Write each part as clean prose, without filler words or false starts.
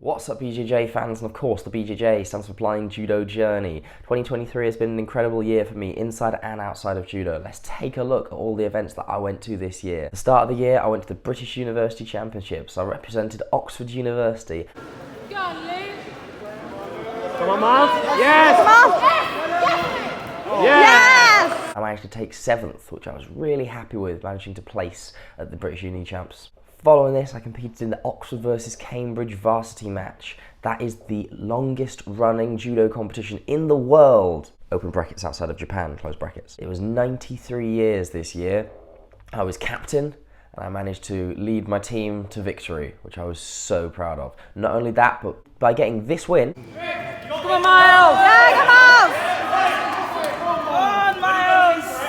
What's up BJJ fans, and of course the BJJ stands for Blind Judo Journey. 2023 has been an incredible year for me inside and outside of judo. Let's take a look at all the events that I went to this year. At the start of the year I went to the British University Championships. I represented Oxford University. Go on, Luke. Come on, Miles. Yes! Come on. Yes! I managed to take 7th, which I was really happy with, managing to place at the British Uni Champs. Following this, I competed in the Oxford versus Cambridge varsity match. That is the longest running judo competition in the world. Open brackets outside of Japan, close brackets. It was 93 years this year. I was captain and I managed to lead my team to victory, which I was so proud of. Not only that, but by getting this win. Come on, Miles! Yeah, come on! Come on, Miles!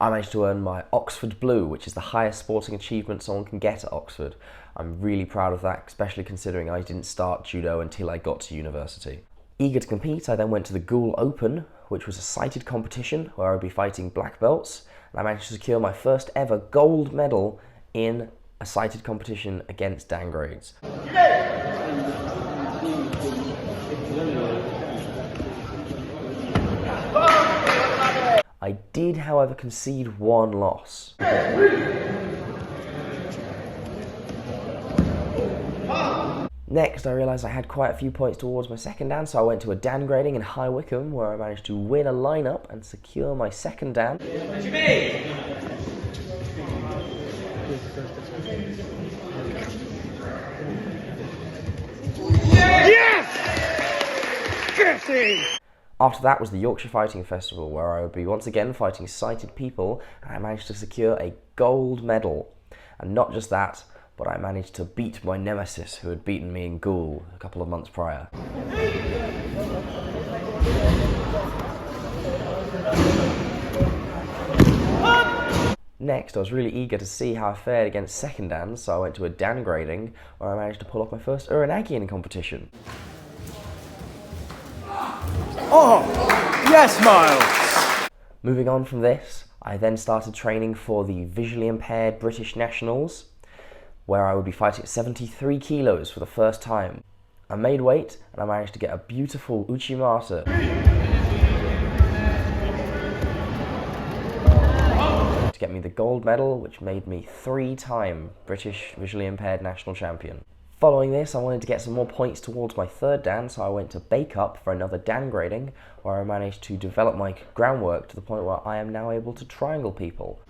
I managed to earn my Oxford Blue, which is the highest sporting achievement someone can get at Oxford. I'm really proud of that, especially considering I didn't start judo until I got to university. Eager to compete, I then went to the Goole Open, which was a sighted competition where I would be fighting black belts, and I managed to secure my first ever gold medal in a sighted competition against Dan grades. I did, however, concede one loss. Next, I realised I had quite a few points towards my second dan, so I went to a dan grading in High Wycombe where I managed to win a lineup and secure my second dan. Yes! Getting! After that was the Yorkshire Fighting Festival, where I would be once again fighting sighted people, and I managed to secure a gold medal. And not just that, but I managed to beat my nemesis who had beaten me in Goole a couple of months prior. Next, I was really eager to see how I fared against second dans, so I went to a dan grading, where I managed to pull off my first Uranagian competition. Oh, yes, Miles! Moving on from this, I then started training for the visually impaired British Nationals, where I would be fighting at 73 kilos for the first time. I made weight and I managed to get a beautiful Uchimata to get me the gold medal, which made me 3-time British visually impaired national champion. Following this, I wanted to get some more points towards my third dan, so I went to Bake Up for another dan grading, where I managed to develop my groundwork to the point where I am now able to triangle people.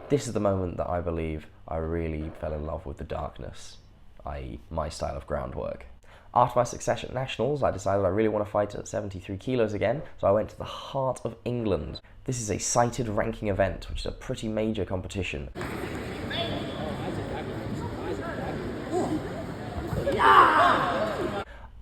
This is the moment that I believe I really fell in love with the darkness, i.e. my style of groundwork. After my success at Nationals, I decided I really want to fight at 73 kilos again, so I went to the heart of England. This is a sighted ranking event, which is a pretty major competition.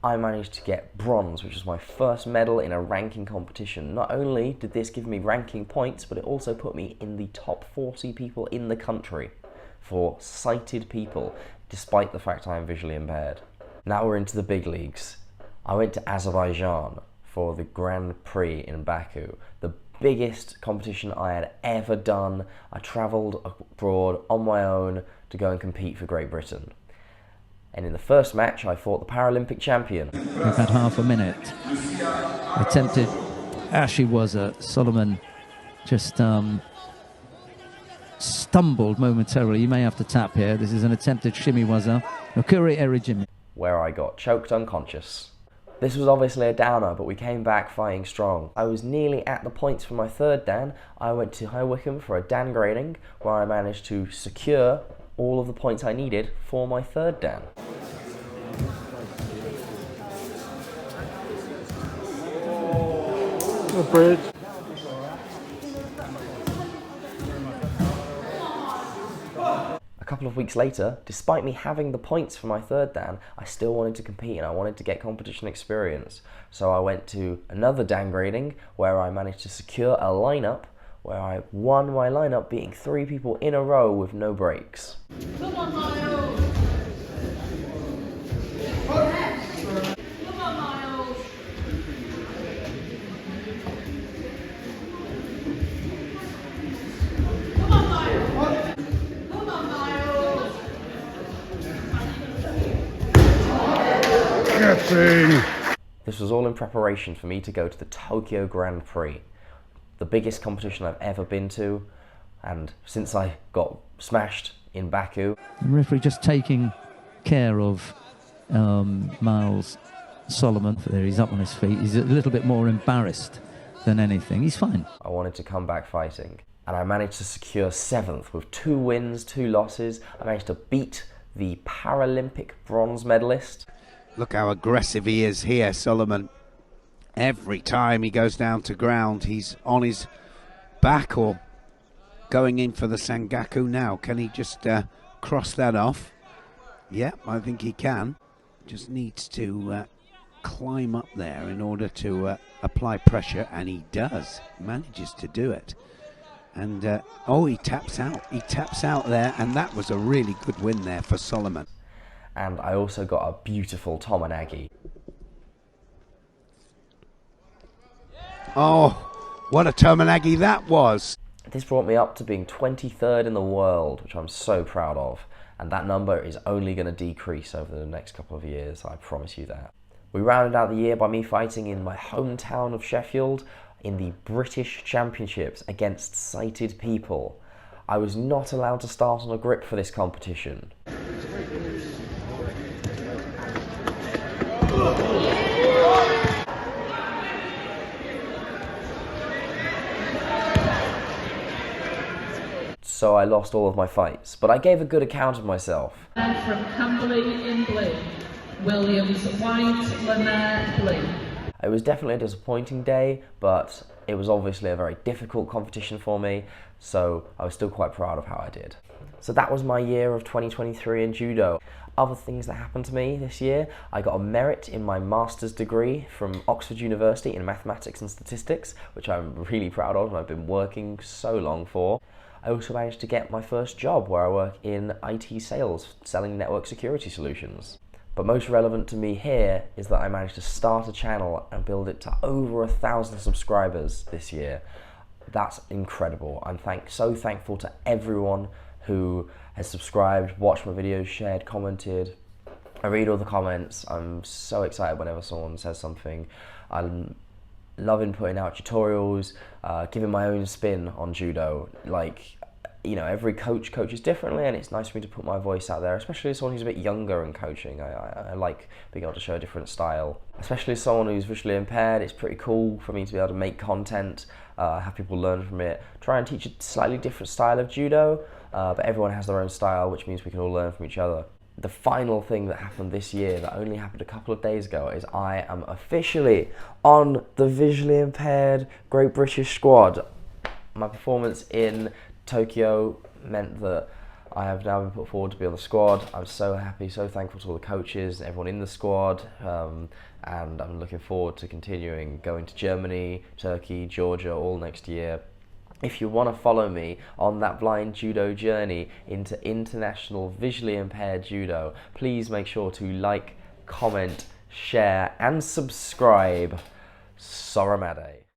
I managed to get bronze, which was my first medal in a ranking competition. Not only did this give me ranking points, but it also put me in the top 40 people in the country for sighted people, despite the fact I am visually impaired. Now we're into the big leagues. I went to Azerbaijan for the Grand Prix in Baku, the biggest competition I had ever done. I travelled abroad on my own to go and compete for Great Britain. And in the first match, I fought the Paralympic champion. We've had half a minute. Attempted, actually was Solomon just stumbled momentarily. You may have to tap here. This is an attempted shimiwaza. Okuri Erijimi. Where I got choked unconscious. This was obviously a downer, but we came back fighting strong. I was nearly at the points for my third dan. I went to High Wycombe for a dan grading, where I managed to secure all of the points I needed for my third dan. Bridge. A couple of weeks later, despite me having the points for my third dan, I still wanted to compete and I wanted to get competition experience. So I went to another dan grading where I managed to secure a lineup where I won my lineup, beating 3 people in a row with no breaks. Come on, Miles. Come on, Miles. Come on, Miles. Come on, Miles. Guessing. This was all in preparation for me to go to the Tokyo Grand Prix, the biggest competition I've ever been to, and since I got smashed in Baku. The referee just taking care of Miles Solomon. There, he's up on his feet. He's a little bit more embarrassed than anything. He's fine. I wanted to come back fighting, and I managed to secure 7th with 2 wins, 2 losses. I managed to beat the Paralympic bronze medalist. Look how aggressive he is here, Solomon. Every time he goes down to ground, he's on his back or going in for the Sangaku now. Can he just cross that off? Yeah, I think he can. Just needs to climb up there in order to apply pressure, and he does. Manages to do it. And, oh, he taps out. He taps out there, and that was a really good win there for Solomon. And I also got a beautiful Tomonagi. Oh, what a Tomonagi that was. This brought me up to being 23rd in the world, which I'm so proud of. And that number is only going to decrease over the next couple of years, I promise you that. We rounded out the year by me fighting in my hometown of Sheffield in the British Championships against sighted people. I was not allowed to start on a grip for this competition. So I lost all of my fights, but I gave a good account of myself. And from Camberley in blue, Williams White, Lemaire blue. It was definitely a disappointing day, but it was obviously a very difficult competition for me, so I was still quite proud of how I did. So that was my year of 2023 in judo. Other things that happened to me this year: I got a merit in my master's degree from Oxford University in mathematics and statistics, which I'm really proud of and I've been working so long for. I also managed to get my first job where I work in IT sales, selling network security solutions. But most relevant to me here is that I managed to start a channel and build it to over 1,000 subscribers this year. That's incredible. I'm so thankful to everyone who has subscribed, watched my videos, shared, commented. I read all the comments. I'm so excited whenever someone says something. I'm loving putting out tutorials, giving my own spin on judo. Like, you know, every coach coaches differently, and it's nice for me to put my voice out there, especially as someone who's a bit younger in coaching. I like being able to show a different style. Especially as someone who's visually impaired, it's pretty cool for me to be able to make content, have people learn from it, try and teach a slightly different style of judo, but everyone has their own style, which means we can all learn from each other. The final thing that happened this year, that only happened a couple of days ago, is I am officially on the visually impaired Great British squad. My performance in Tokyo meant that I have now been put forward to be on the squad. I'm so happy, so thankful to all the coaches, everyone in the squad, and I'm looking forward to continuing, going to Germany, Turkey, Georgia, all next year. If you want to follow me on that blind judo journey into international visually impaired judo, please make sure to like, comment, share and subscribe. Soramade.